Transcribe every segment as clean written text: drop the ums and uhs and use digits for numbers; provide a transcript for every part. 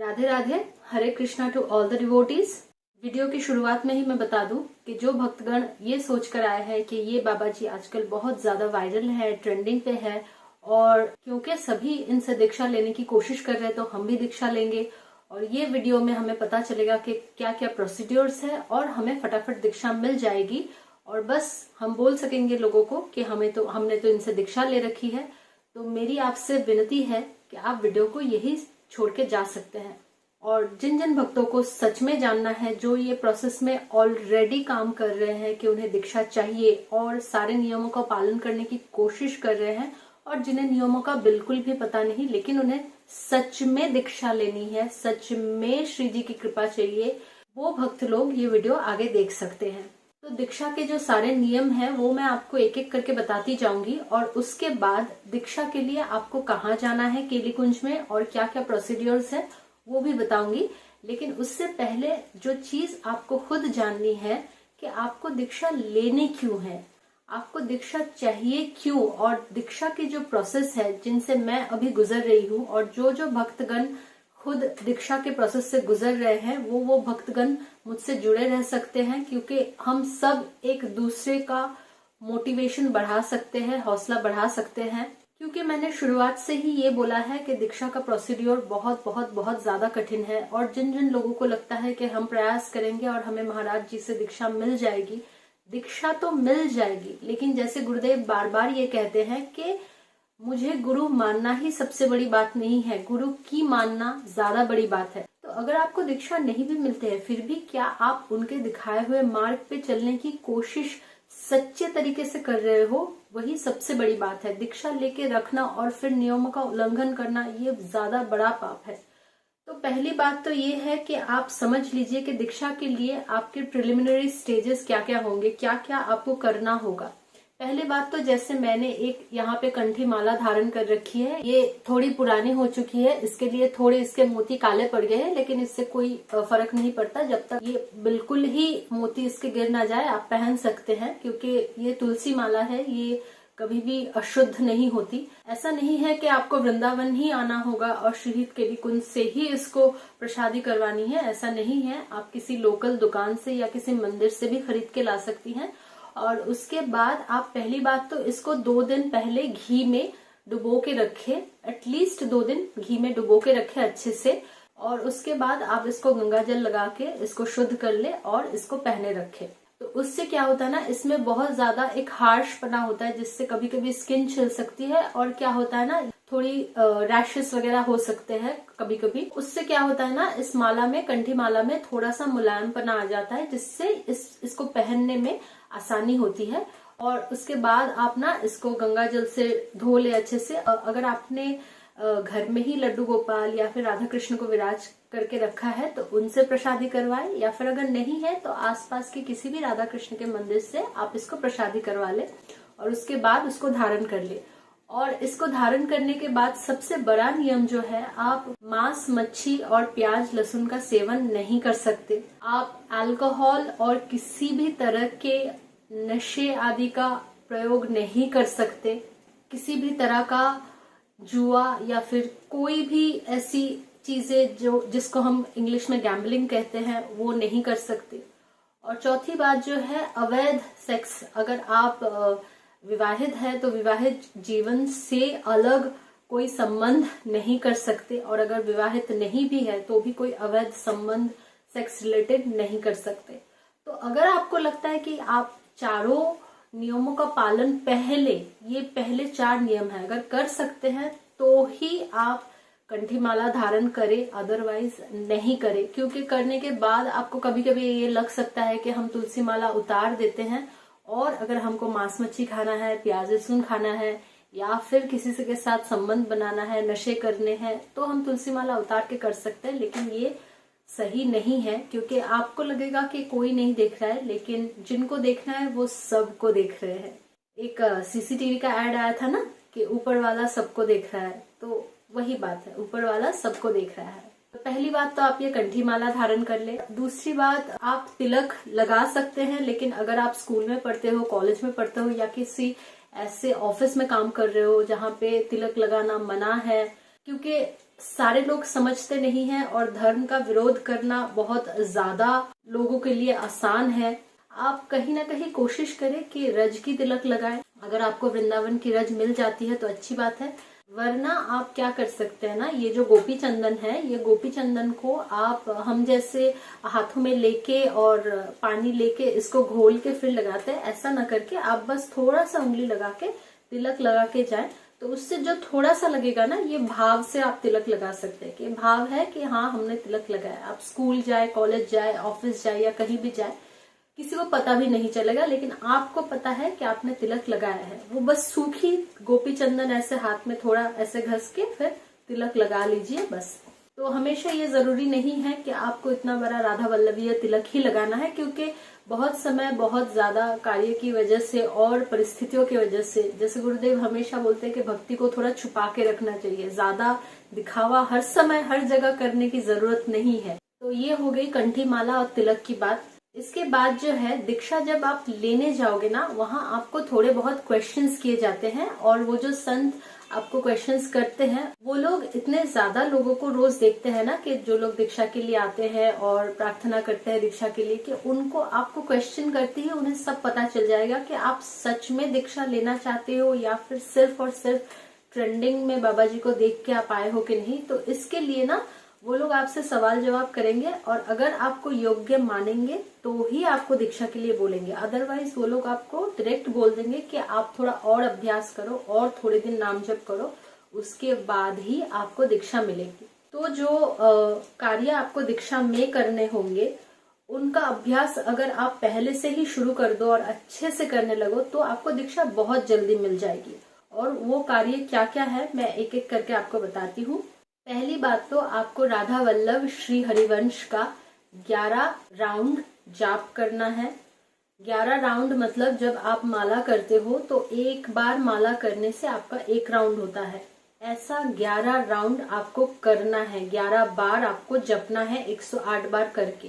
Radhe Radhe. Hare Krishna to all the devotees. Video की शुरुआत में ही मैं बता दूं कि जो भक्तगण ये सोचकर आए हैं कि ये बाबा जी आजकल बहुत ज्यादा वायरल है, ट्रेंडिंग पे है, और क्योंकि सभी इनसे दीक्षा लेने की कोशिश कर रहे हैं तो हम भी दीक्षा लेंगे, और ये वीडियो में हमें पता चलेगा कि क्या क्या प्रोसीड्योर्स है और हमें फटाफट दीक्षा मिल जाएगी और बस हम बोल सकेंगे लोगों को कि हमने तो इनसे दीक्षा ले रखी है। तो मेरी आपसे विनती है कि आप वीडियो को यही छोड़ के जा सकते हैं। और जिन जिन भक्तों को सच में जानना है, जो ये प्रोसेस में ऑलरेडी काम कर रहे हैं कि उन्हें दीक्षा चाहिए और सारे नियमों का पालन करने की कोशिश कर रहे हैं, और जिन्हें नियमों का बिल्कुल भी पता नहीं लेकिन उन्हें सच में दीक्षा लेनी है, सच में श्री जी की कृपा चाहिए, वो भक्त लोग ये वीडियो आगे देख सकते हैं। तो दीक्षा के जो सारे नियम हैं वो मैं आपको एक एक करके बताती जाऊंगी, और उसके बाद दीक्षा के लिए आपको कहाँ जाना है केली कुंज में और क्या क्या प्रोसीड्योर्स है वो भी बताऊंगी। लेकिन उससे पहले जो चीज आपको खुद जाननी है कि आपको दीक्षा लेने क्यों है, आपको दीक्षा चाहिए क्यों, और दीक्षा की जो प्रोसेस है जिनसे मैं अभी गुजर रही हूँ, और जो भक्तगण खुद दीक्षा के प्रोसेस से गुजर रहे हैं वो भक्तगण मुझसे जुड़े रह सकते हैं, क्योंकि हम सब एक दूसरे का मोटिवेशन बढ़ा सकते हैं, हौसला बढ़ा सकते हैं। क्योंकि मैंने शुरुआत से ही ये बोला है कि दीक्षा का प्रोसीड्योर बहुत बहुत बहुत ज्यादा कठिन है, और जिन जिन लोगों को लगता है कि हम प्रयास करेंगे और हमें महाराज जी से दीक्षा मिल जाएगी, दीक्षा तो मिल जाएगी, लेकिन जैसे गुरुदेव बार बार ये कहते हैं कि मुझे गुरु मानना ही सबसे बड़ी बात नहीं है, गुरु की मानना ज्यादा बड़ी बात है। तो अगर आपको दीक्षा नहीं भी मिलते हैं फिर भी क्या आप उनके दिखाए हुए मार्ग पे चलने की कोशिश सच्चे तरीके से कर रहे हो, वही सबसे बड़ी बात है। दीक्षा लेके रखना और फिर नियमों का उल्लंघन करना ये ज्यादा बड़ा पाप है। तो पहली बात तो ये है कि आप समझ लीजिए कि दीक्षा के लिए आपके प्रिलिमिनरी स्टेजेस क्या क्या होंगे, क्या क्या आपको करना होगा। पहली बात तो जैसे मैंने एक यहाँ पे कंठी माला धारण कर रखी है, ये थोड़ी पुरानी हो चुकी है, इसके लिए थोड़े इसके मोती काले पड़ गए हैं, लेकिन इससे कोई फर्क नहीं पड़ता। जब तक ये बिल्कुल ही मोती इसके गिर ना जाए आप पहन सकते हैं, क्योंकि ये तुलसी माला है, ये कभी भी अशुद्ध नहीं होती। ऐसा नहीं है कि आपको वृंदावन ही आना होगा और शहीद केली कुंज से ही इसको प्रसादी करवानी है, ऐसा नहीं है। आप किसी लोकल दुकान से या किसी मंदिर से भी खरीद के ला सकती हैं। और उसके बाद आप पहली बात तो इसको 2 दिन पहले घी में डुबो के रखे, एटलीस्ट 2 दिन घी में डुबो के रखे अच्छे से, और उसके बाद आप इसको गंगा जल लगा के इसको शुद्ध कर ले और इसको पहने रखे। तो उससे क्या होता है ना, इसमें बहुत ज्यादा एक हार्श पना होता है जिससे कभी कभी स्किन छिल सकती है, और क्या होता है ना थोड़ी रैशेस वगैरह हो सकते हैं कभी कभी। उससे क्या होता है ना, इस माला में, कंठी माला में थोड़ा सा मुलायम पना आ जाता है, जिससे इसको पहनने में आसानी होती है। और उसके बाद आप ना इसको गंगा जल से धो ले अच्छे से। अगर आपने घर में ही लड्डू गोपाल या फिर राधा कृष्ण को विराज करके रखा है तो उनसे प्रसादी करवाए, या फिर अगर नहीं है तो आसपास के किसी भी राधा कृष्ण के मंदिर से आप इसको प्रसादी करवा ले, और उसके बाद उसको धारण कर ले। और इसको धारण करने के बाद सबसे बड़ा नियम जो है, आप मांस, मच्छी और प्याज लहसुन का सेवन नहीं कर सकते। आप अल्कोहल और किसी भी तरह के नशे आदि का प्रयोग नहीं कर सकते। किसी भी तरह का जुआ या फिर कोई भी ऐसी चीजें जिसको हम इंग्लिश में गैम्बलिंग कहते हैं वो नहीं कर सकते। और चौथी बात जो है, अवैध सेक्स, अगर आप विवाहित है तो विवाहित जीवन से अलग कोई संबंध नहीं कर सकते, और अगर विवाहित नहीं भी है तो भी कोई अवैध संबंध सेक्स रिलेटेड नहीं कर सकते। तो अगर आपको लगता है कि आप चारों नियमों का पालन ये पहले 4 नियम है, अगर कर सकते हैं तो ही आप कंठी माला धारण करें, अदरवाइज नहीं करें। क्योंकि करने के बाद आपको कभी कभी ये लग सकता है कि हम तुलसी माला उतार देते हैं, और अगर हमको मांस मच्छी खाना है, प्याज लहसुन खाना है, या फिर किसी से के साथ संबंध बनाना है, नशे करने हैं, तो हम तुलसी माला उतार के कर सकते हैं। लेकिन ये सही नहीं है, क्योंकि आपको लगेगा कि कोई नहीं देख रहा है, लेकिन जिनको देखना है वो सबको देख रहे हैं। एक सीसीटीवी का ऐड आया था ना कि ऊपर वाला सबको देख रहा है, तो वही बात है, ऊपर वाला सबको देख रहा है। तो पहली बात तो आप ये कंठी माला धारण कर ले। दूसरी बात, आप तिलक लगा सकते हैं, लेकिन अगर आप स्कूल में पढ़ते हो, कॉलेज में पढ़ते हो, या किसी ऐसे ऑफिस में काम कर रहे हो जहाँ पे तिलक लगाना मना है, क्योंकि सारे लोग समझते नहीं हैं और धर्म का विरोध करना बहुत ज्यादा लोगों के लिए आसान है। आप कहीं ना कहीं कोशिश करें कि रज की तिलक लगाएं। अगर आपको वृंदावन की रज मिल जाती है तो अच्छी बात है, वरना आप क्या कर सकते हैं ना, ये जो गोपी चंदन है, ये गोपी चंदन को आप हम जैसे हाथों में लेके और पानी लेके इसको घोल के फिर लगाते हैं, ऐसा ना करके आप बस थोड़ा सा उंगली लगा के तिलक लगा के जाए, तो उससे जो थोड़ा सा लगेगा ना, ये भाव से आप तिलक लगा सकते हैं कि भाव है कि हाँ हमने तिलक लगाया। आप स्कूल जाए, कॉलेज जाए, ऑफिस जाए या कहीं भी जाए, किसी को पता भी नहीं चलेगा, लेकिन आपको पता है कि आपने तिलक लगाया है। वो बस सूखी गोपी चंदन ऐसे हाथ में थोड़ा ऐसे घस के फिर तिलक लगा लीजिए बस। तो हमेशा ये जरूरी नहीं है कि आपको इतना बड़ा राधा वल्लभीय तिलक ही लगाना है, क्योंकि बहुत समय बहुत ज्यादा कार्य की वजह से और परिस्थितियों की वजह से, जैसे गुरुदेव हमेशा बोलते हैं कि भक्ति को थोड़ा छुपा के रखना चाहिए, ज्यादा दिखावा हर समय हर जगह करने की जरूरत नहीं है। तो ये हो गई कंठी माला और तिलक की बात। इसके बाद जो है दीक्षा जब आप लेने जाओगे ना, वहाँ आपको थोड़े बहुत क्वेश्चंस किए जाते हैं, और वो जो संत आपको क्वेश्चंस करते हैं, वो लोग इतने ज्यादा लोगों को रोज देखते हैं ना, कि जो लोग दीक्षा के लिए आते हैं और प्रार्थना करते हैं दीक्षा के लिए, कि उनको आपको क्वेश्चन करती है, उन्हें सब पता चल जाएगा कि आप सच में दीक्षा लेना चाहते हो या फिर सिर्फ और सिर्फ ट्रेंडिंग में बाबा जी को देख के आप आए हो कि नहीं। तो इसके लिए ना वो लोग आपसे सवाल जवाब करेंगे, और अगर आपको योग्य मानेंगे तो ही आपको दीक्षा के लिए बोलेंगे, अदरवाइज वो लोग आपको डायरेक्ट बोल देंगे कि आप थोड़ा और अभ्यास करो और थोड़े दिन नाम जप करो, उसके बाद ही आपको दीक्षा मिलेगी। तो जो कार्य आपको दीक्षा में करने होंगे, उनका अभ्यास अगर आप पहले से ही शुरू कर दो और अच्छे से करने लगो, तो आपको दीक्षा बहुत जल्दी मिल जाएगी। और वो कार्य क्या क्या है मैं एक एक करके आपको बताती हूँ। पहली बात तो आपको राधा वल्लभ श्री हरिवंश का 11 राउंड जाप करना है। 11 राउंड मतलब जब आप माला करते हो तो एक बार माला करने से आपका एक राउंड होता है, ऐसा 11 राउंड आपको करना है। 11 बार आपको जपना है 108 बार करके।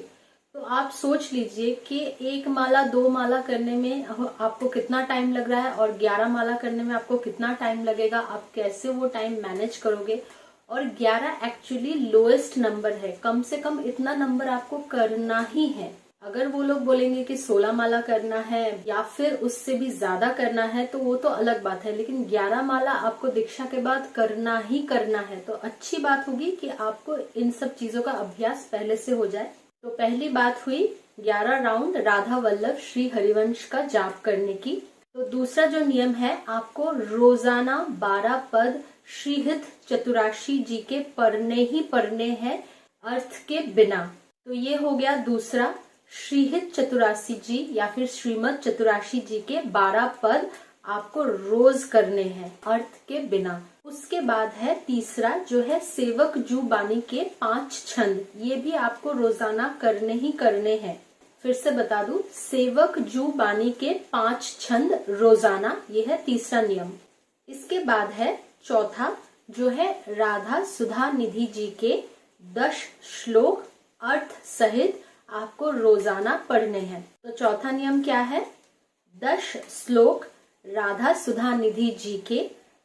तो आप सोच लीजिए कि एक माला 2 माला करने में आपको कितना टाइम लग रहा है और 11 माला करने में आपको कितना टाइम लगेगा, आप कैसे वो टाइम मैनेज करोगे। और 11 एक्चुअली लोएस्ट नंबर है, कम से कम इतना नंबर आपको करना ही है। अगर वो लोग बोलेंगे कि 16 माला करना है या फिर उससे भी ज्यादा करना है तो वो तो अलग बात है, लेकिन 11 माला आपको दीक्षा के बाद करना ही करना है। तो अच्छी बात होगी कि आपको इन सब चीजों का अभ्यास पहले से हो जाए। तो पहली बात हुई 11 राउंड राधा वल्लभ श्री हरिवंश का जाप करने की। तो दूसरा जो नियम है, आपको रोजाना 12 पद श्रीहित चतुराशी जी के पढ़ने ही पढ़ने हैं, अर्थ के बिना। तो ये हो गया दूसरा, श्रीहित चतुराशी जी या फिर श्रीमद चतुराशी जी के 12 पद आपको रोज करने हैं, अर्थ के बिना। उसके बाद है तीसरा, जो है सेवक जू बानी के 5 छंद, ये भी आपको रोजाना करने ही करने हैं। फिर से बता दूं, सेवक जू बानी के 5 छंद रोजाना, ये है तीसरा नियम। इसके बाद है चौथा, जो है राधा सुधा निधि जी के 10 श्लोक अर्थ सहित आपको रोजाना पढ़ने हैं। तो चौथा नियम क्या है, 10 श्लोक राधा सुधा निधि जी के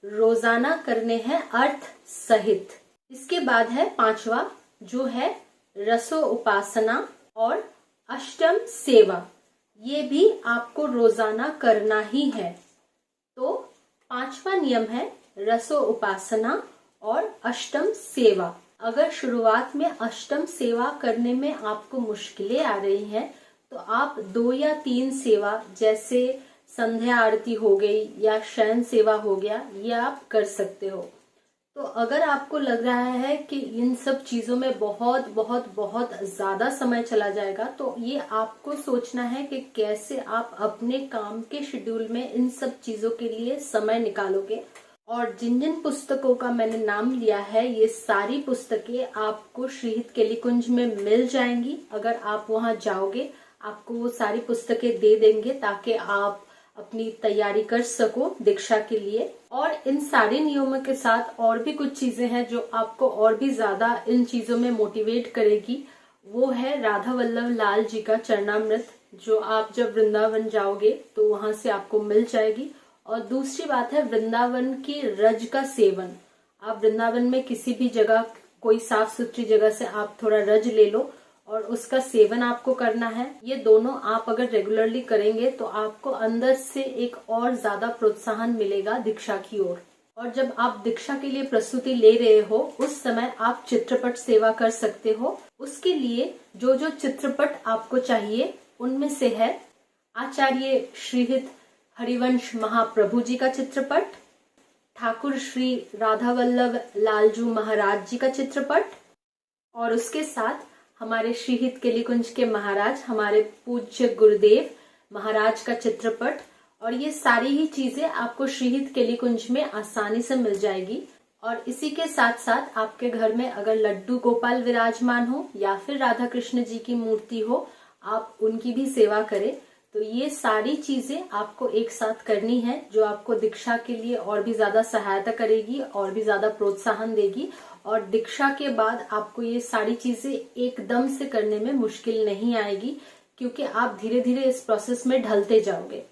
रोजाना करने हैं अर्थ सहित। इसके बाद है पांचवा, जो है रसो उपासना और अष्टम सेवा, ये भी आपको रोजाना करना ही है। तो पांचवा नियम है रसो उपासना और अष्टम सेवा। अगर शुरुआत में अष्टम सेवा करने में आपको मुश्किलें आ रही हैं, तो आप 2 या 3 सेवा, जैसे संध्या आरती हो गई या शयन सेवा हो गया, ये आप कर सकते हो। तो अगर आपको लग रहा है कि इन सब चीजों में बहुत बहुत बहुत ज्यादा समय चला जाएगा, तो ये आपको सोचना है कि कैसे आप अपने काम के शेड्यूल में इन सब चीजों के लिए समय निकालोगे। और जिन जिन पुस्तकों का मैंने नाम लिया है, ये सारी पुस्तकें आपको श्रीहित केलीकुंज में मिल जाएंगी। अगर आप वहां जाओगे, आपको वो सारी पुस्तकें दे देंगे ताकि आप अपनी तैयारी कर सको दीक्षा के लिए। और इन सारे नियमों के साथ और भी कुछ चीजें हैं जो आपको और भी ज्यादा इन चीजों में मोटिवेट करेगी। वो है राधा वल्लभ लाल जी का चरणामृत, जो आप जब वृंदावन जाओगे तो वहां से आपको मिल जाएगी। और दूसरी बात है वृंदावन की रज का सेवन। आप वृंदावन में किसी भी जगह, कोई साफ सुथरी जगह से आप थोड़ा रज ले लो और उसका सेवन आपको करना है। ये दोनों आप अगर रेगुलरली करेंगे तो आपको अंदर से एक और ज्यादा प्रोत्साहन मिलेगा दीक्षा की ओर। और जब आप दीक्षा के लिए प्रस्तुति ले रहे हो उस समय आप चित्रपट सेवा कर सकते हो। उसके लिए जो जो चित्रपट आपको चाहिए उनमें से है आचार्य श्रीहित हरिवंश महाप्रभु जी का चित्रपट, ठाकुर श्री राधा वल्लभ लालजू महाराज जी का चित्रपट, और उसके साथ हमारे श्रीहित केलीकुंज के महाराज, हमारे पूज्य गुरुदेव महाराज का चित्रपट। और ये सारी ही चीजें आपको श्रीहित केलीकुंज में आसानी से मिल जाएगी। और इसी के साथ साथ आपके घर में अगर लड्डू गोपाल विराजमान हो या फिर राधा कृष्ण जी की मूर्ति हो, आप उनकी भी सेवा करें। तो ये सारी चीजें आपको एक साथ करनी है, जो आपको दीक्षा के लिए और भी ज्यादा सहायता करेगी और भी ज्यादा प्रोत्साहन देगी। और दीक्षा के बाद आपको ये सारी चीजें एकदम से करने में मुश्किल नहीं आएगी, क्योंकि आप धीरे धीरे इस प्रोसेस में ढलते जाओगे।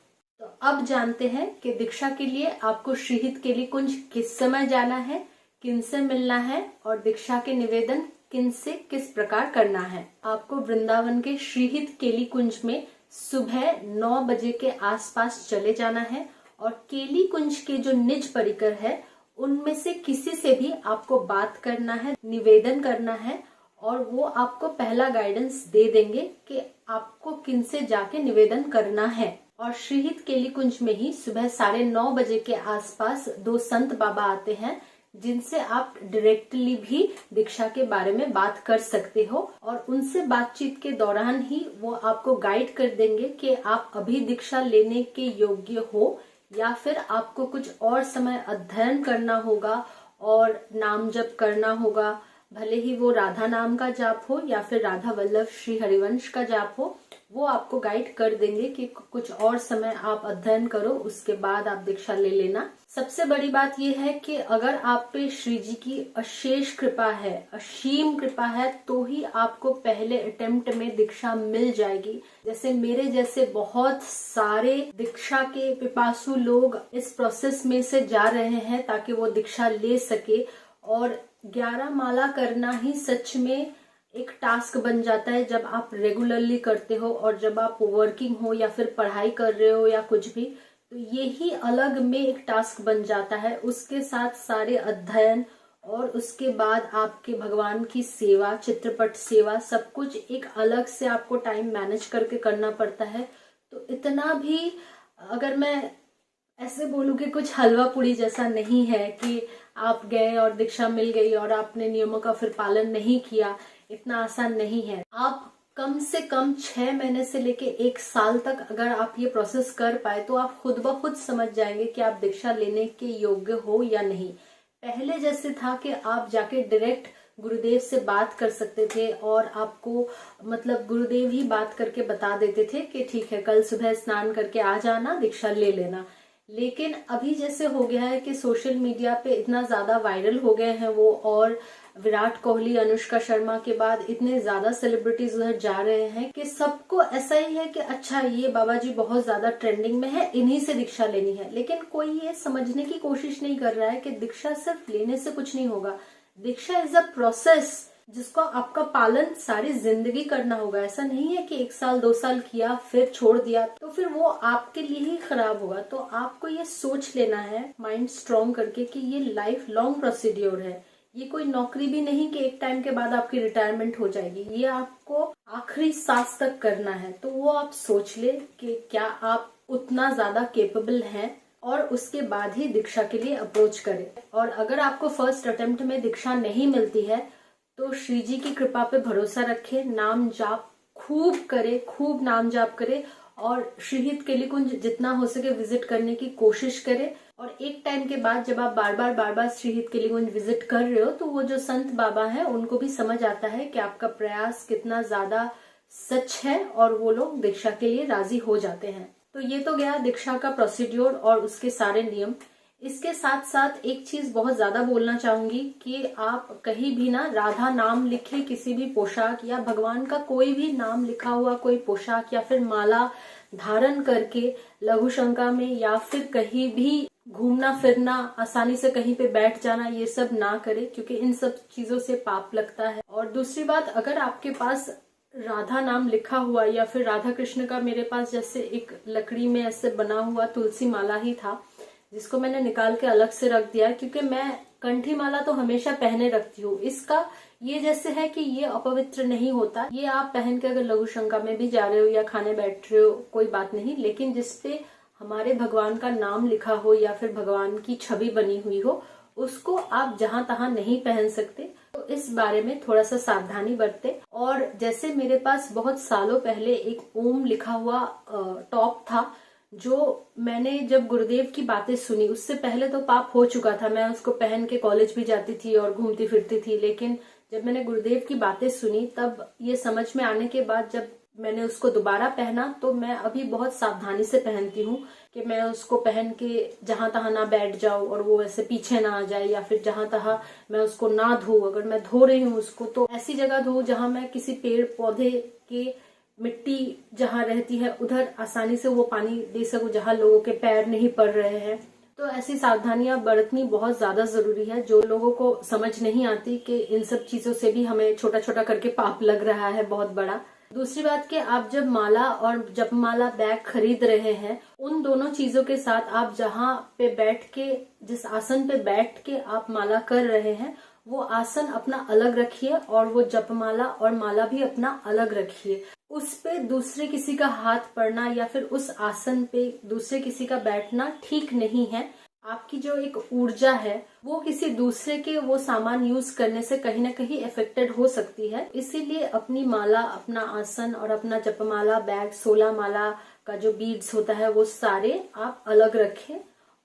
तो अब जानते हैं कि दीक्षा के लिए आपको श्रीहित केलीकुंज किस समय जाना है, किनसे मिलना है और दीक्षा के निवेदन किन से किस प्रकार करना है। आपको वृंदावन के श्रीहित केलीकुंज में सुबह 9 बजे के आसपास चले जाना है और केलीकुंज के जो निज परिकर है उनमें से किसी से भी आपको बात करना है, निवेदन करना है, और वो आपको पहला गाइडेंस दे देंगे कि आपको किन से जाके निवेदन करना है। और श्रीहित केलीकुंज में ही सुबह 9:30 बजे के आसपास 2 संत बाबा आते हैं, जिनसे आप डायरेक्टली भी दीक्षा के बारे में बात कर सकते हो। और उनसे बातचीत के दौरान ही वो आपको गाइड कर देंगे कि आप अभी दीक्षा लेने के योग्य हो या फिर आपको कुछ और समय अध्ययन करना होगा और नाम जप करना होगा। भले ही वो राधा नाम का जाप हो या फिर राधा वल्लभ श्री हरिवंश का जाप हो, वो आपको गाइड कर देंगे कि कुछ और समय आप अध्ययन करो, उसके बाद आप दीक्षा ले लेना। सबसे बड़ी बात यह है कि अगर आप पे श्री जी की अशेष कृपा है, असीम कृपा है, तो ही आपको पहले अटेम्प्ट में दीक्षा मिल जाएगी। जैसे मेरे जैसे बहुत सारे दीक्षा के पिपासु लोग इस प्रोसेस में से जा रहे हैं ताकि वो दीक्षा ले सके। और 11 माला करना ही सच में एक टास्क बन जाता है जब आप रेगुलरली करते हो। और जब आप वर्किंग हो या फिर पढ़ाई कर रहे हो या कुछ भी, तो ये ही अलग में एक टास्क बन जाता है। उसके साथ सारे अध्ययन और उसके बाद आपके भगवान की सेवा, चित्रपट सेवा, सब कुछ एक अलग से आपको टाइम मैनेज करके करना पड़ता है। तो इतना भी, अगर मैं ऐसे बोलूं कि कुछ हलवा पूड़ी जैसा नहीं है कि आप गए और दीक्षा मिल गई और आपने नियमों का फिर पालन नहीं किया, इतना आसान नहीं है। आप कम से कम 6 महीने से लेके 1 साल तक अगर आप ये प्रोसेस कर पाए तो आप खुद ब खुद समझ जाएंगे कि आप दीक्षा लेने के योग्य हो या नहीं। पहले जैसे था कि आप जाके डायरेक्ट गुरुदेव से बात कर सकते थे और आपको मतलब गुरुदेव ही बात करके बता देते थे कि ठीक है, कल सुबह स्नान करके आ जाना, दीक्षा ले लेना। लेकिन अभी जैसे हो गया है कि सोशल मीडिया पे इतना ज्यादा वायरल हो गए हैं वो, और विराट कोहली, अनुष्का शर्मा के बाद इतने ज्यादा सेलिब्रिटीज उधर जा रहे हैं कि सबको ऐसा ही है कि अच्छा, ये बाबा जी बहुत ज्यादा ट्रेंडिंग में है, इन्हीं से दीक्षा लेनी है। लेकिन कोई ये समझने की कोशिश नहीं कर रहा है कि दीक्षा सिर्फ लेने से कुछ नहीं होगा। दीक्षा इज अ प्रोसेस जिसको आपका पालन सारी जिंदगी करना होगा। ऐसा नहीं है कि 1 साल 2 साल किया फिर छोड़ दिया तो फिर वो आपके लिए ही खराब होगा। तो आपको ये सोच लेना है माइंड स्ट्रॉन्ग करके कि ये लाइफ लॉन्ग प्रोसीड्योर है। ये कोई नौकरी भी नहीं कि एक टाइम के बाद आपकी रिटायरमेंट हो जाएगी। ये आपको आखिरी सांस तक करना है। तो वो आप सोच ले कि क्या आप उतना ज्यादा केपेबल हैं, और उसके बाद ही दीक्षा के लिए अप्रोच करें। और अगर आपको फर्स्ट अटेम्प्ट में दीक्षा नहीं मिलती है तो श्री जी की कृपा पे भरोसा रखे, नाम जाप खूब करे, खूब नाम जाप करे, और श्रीहित केलीकुंज जितना हो सके विजिट करने की कोशिश करे। और एक टाइम के बाद जब आप बार बार श्रीहित केलीकुंज विजिट कर रहे हो तो वो जो संत बाबा हैं उनको भी समझ आता है कि आपका प्रयास कितना ज्यादा सच है, और वो लोग दीक्षा के लिए राजी हो जाते हैं। तो ये तो गया दीक्षा का प्रोसीड्योर और उसके सारे नियम। इसके साथ साथ एक चीज बहुत ज्यादा बोलना चाहूंगी कि आप कहीं भी ना राधा नाम लिखे किसी भी पोशाक या भगवान का कोई भी नाम लिखा हुआ कोई पोशाक या फिर माला धारण करके लघु शंका में या फिर कहीं भी घूमना फिरना, आसानी से कहीं पे बैठ जाना, ये सब ना करे, क्योंकि इन सब चीजों से पाप लगता है। और दूसरी बात, अगर आपके पास राधा नाम लिखा हुआ या फिर राधा कृष्ण का, मेरे पास जैसे एक लकड़ी में ऐसे बना हुआ तुलसी माला ही था, जिसको मैंने निकाल के अलग से रख दिया, क्योंकि मैं कंठी माला तो हमेशा पहने रखती हूँ। इसका ये जैसे है कि ये अपवित्र नहीं होता, ये आप पहन के अगर लघु शंका में भी जा रहे हो या खाने बैठ रहे हो, कोई बात नहीं, लेकिन जिसपे हमारे भगवान का नाम लिखा हो या फिर भगवान की छवि बनी हुई हो, उसको आप जहां तहां नहीं पहन सकते। तो इस बारे में थोड़ा सा सावधानी बरते। और जैसे मेरे पास बहुत सालों पहले एक ओम लिखा हुआ टॉप था, जो मैंने जब गुरुदेव की बातें सुनी, उससे पहले तो पाप हो चुका था, मैं उसको पहन के कॉलेज भी जाती थी और घूमती फिरती थी, लेकिन जब मैंने गुरुदेव की बातें सुनी, तब ये समझ में आने के बाद जब मैंने उसको दोबारा पहना, तो मैं अभी बहुत सावधानी से पहनती हूँ कि मैं उसको पहन के जहां तहां ना बैठ जाऊं और वो ऐसे पीछे ना आ जाए, या फिर जहां तहां मैं उसको ना धो, अगर मैं धो रही हूँ उसको तो ऐसी जगह धो जहां मैं किसी पेड़ पौधे के मिट्टी जहां रहती है उधर आसानी से वो पानी दे सकूं, जहां लोगों के पैर नहीं पड़ रहे हैं। तो ऐसी सावधानियां बरतनी बहुत ज्यादा जरूरी है, जो लोगों को समझ नहीं आती कि इन सब चीजों से भी हमें छोटा छोटा करके पाप लग रहा है बहुत बड़ा। दूसरी बात कि आप जब माला और जपमाला बैग खरीद रहे हैं, उन दोनों चीजों के साथ आप जहां पे बैठ के, जिस आसन पे बैठ के आप माला कर रहे हैं, वो आसन अपना अलग रखिए और वो जपमाला और माला भी अपना अलग रखिए। उस पे दूसरे किसी का हाथ पड़ना या फिर उस आसन पे दूसरे किसी का बैठना ठीक नहीं है। आपकी जो एक ऊर्जा है वो किसी दूसरे के वो सामान यूज करने से कहीं ना कहीं इफेक्टेड हो सकती है। इसीलिए अपनी माला, अपना आसन और अपना जपमाला बैग, 16 माला का जो बीड्स होता है वो सारे आप अलग रखें।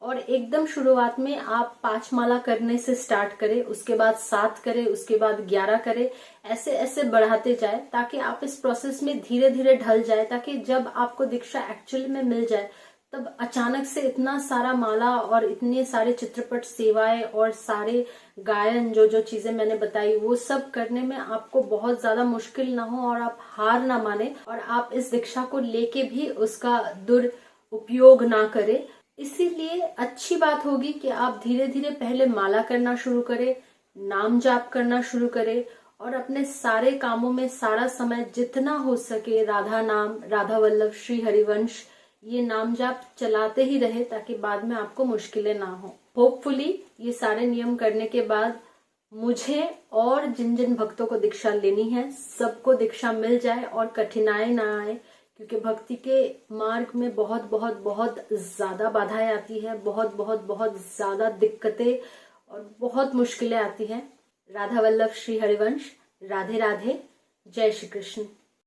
और एकदम शुरुआत में आप 5 माला करने से स्टार्ट करें, उसके बाद 7 करें, उसके बाद 11 करें, ऐसे ऐसे बढ़ाते जाए, ताकि आप इस प्रोसेस में धीरे धीरे ढल जाए, ताकि जब आपको दीक्षा एक्चुअली में मिल जाए, तब अचानक से इतना सारा माला और इतने सारे चित्रपट सेवाएं और सारे गायन, जो जो चीजें मैंने बताई, वो सब करने में आपको बहुत ज्यादा मुश्किल ना हो और आप हार ना माने और आप इस दीक्षा को लेके भी उसका दुरुपयोग ना करें। इसीलिए अच्छी बात होगी कि आप धीरे धीरे पहले माला करना शुरू करें, नाम जाप करना शुरू करें और अपने सारे कामों में सारा समय जितना हो सके राधा नाम, राधा वल्लभ, श्री हरिवंश, ये नाम जाप चलाते ही रहे, ताकि बाद में आपको मुश्किलें ना हो। होपफुली ये सारे नियम करने के बाद मुझे और जिन जिन भक्तों को दीक्षा लेनी है, सबको दीक्षा मिल जाए और कठिनाई ना आए, क्योंकि भक्ति के मार्ग में बहुत बहुत बहुत ज्यादा बाधाएं आती है, बहुत बहुत बहुत ज्यादा दिक्कतें और बहुत मुश्किलें आती हैं। राधा वल्लभ, श्री हरिवंश, राधे राधे, जय श्री कृष्ण।